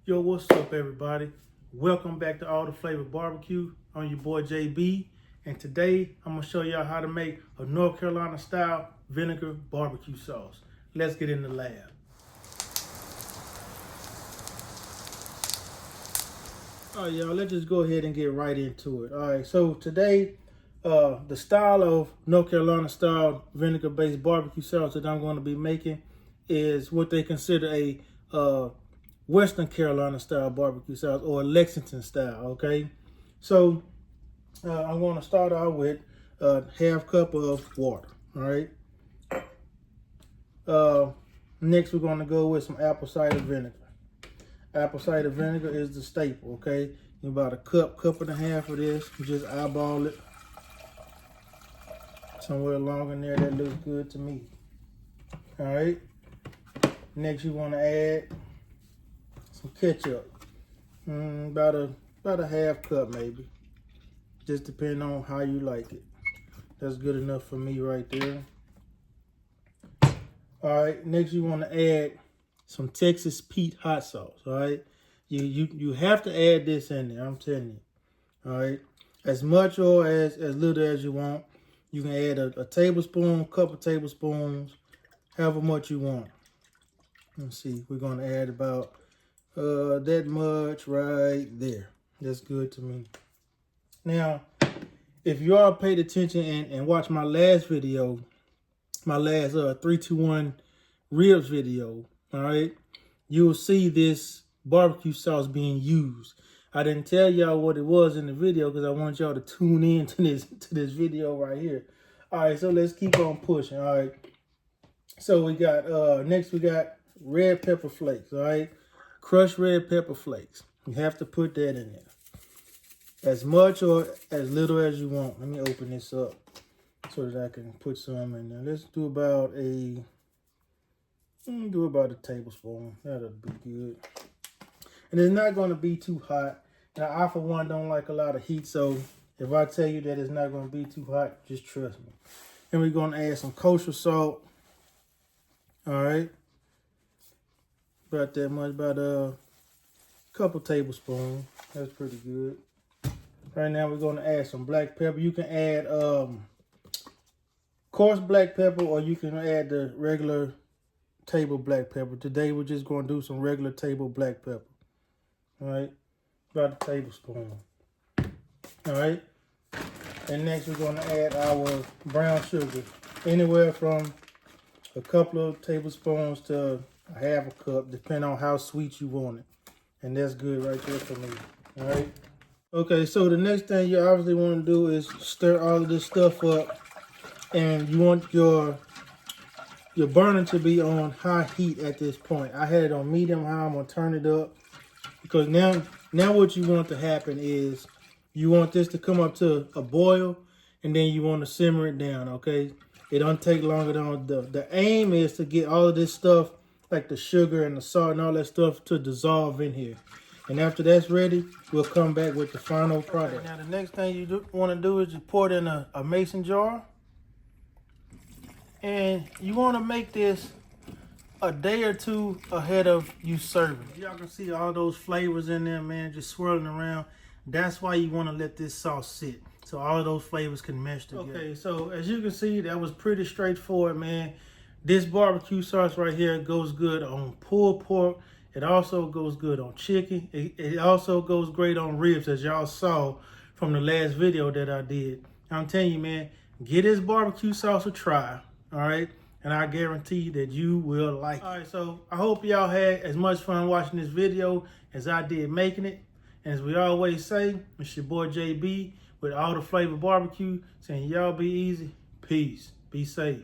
Yo, what's up, everybody? Welcome back to All the Flavor Barbecue. I'm your boy JB, and today I'm gonna show y'all how to make a North Carolina style vinegar barbecue sauce. Let's get in the lab. All right, y'all, let's just go ahead and get right into it. All right, so today, the style of North Carolina style vinegar based barbecue sauce that I'm going to be making is what they consider a Western Carolina style barbecue sauce, or Lexington style. Okay, so I'm going to start out with a half cup of water. All right. Next, we're going to go with some apple cider vinegar. Apple cider vinegar is the staple. Okay, about a cup and a half of this. Just eyeball it somewhere along in there. That looks good to me. All right. Next, you want to add some ketchup, about a half cup maybe, just depending on how you like it. That's good enough for me right there. All right, next you want to add some Texas Pete hot sauce. All right, you have to add this in there, I'm telling you. All right, as much or as little as you want. You can add a tablespoon, couple tablespoons, however much you want. Let's see, we're going to add about that much right there. That's good to me. Now, if you all paid attention and watched my last video, my last 3-2-1 ribs video, all right, you'll see this barbecue sauce being used. I didn't tell y'all what it was in the video because I want y'all to tune in to this video right here. All right, so let's keep on pushing. All right, so we got next we got red pepper flakes. All right, crushed red pepper flakes. You have to put that in there. As much or as little as you want. Let me open this up so that I can put some in there. Let's do about a tablespoon. That'll be good. And it's not going to be too hot. Now, I for one don't like a lot of heat, so if I tell you that it's not going to be too hot, just trust me. And we're going to add some kosher salt. All right. About that much, about a couple tablespoons. That's pretty good. Right now, we're going to add some black pepper. You can add coarse black pepper, or you can add the regular table black pepper. Today, we're just going to do some regular table black pepper. All right, about a tablespoon. All right, and next we're going to add our brown sugar, anywhere from a couple of tablespoons to a half a cup, depending on how sweet you want it. And that's good right there for me. All right. Okay, so the next thing you obviously want to do is stir all of this stuff up, and you want your burner to be on high heat at this point. I had it on medium high. I'm gonna turn it up because now what you want to happen is you want this to come up to a boil, and then you want to simmer it down. Okay, it don't take longer than the aim is to get all of this stuff, like the sugar and the salt and all that stuff, to dissolve in here. And after that's ready, we'll come back with the final product. Okay, now, the next thing you want to do is you pour it in a mason jar. And you want to make this a day or two ahead of you serving. Y'all can see all those flavors in there, man, just swirling around. That's why you want to let this sauce sit, so all of those flavors can mesh together. Okay, so as you can see, that was pretty straightforward, man. This barbecue sauce right here goes good on pulled pork. It also goes good on chicken. It also goes great on ribs, as y'all saw from the last video that I did. I'm telling you, man, give this barbecue sauce a try, all right? And I guarantee that you will like it. All right, so I hope y'all had as much fun watching this video as I did making it. And as we always say, it's your boy JB with All the Flavor Barbecue, saying y'all be easy, peace, be safe.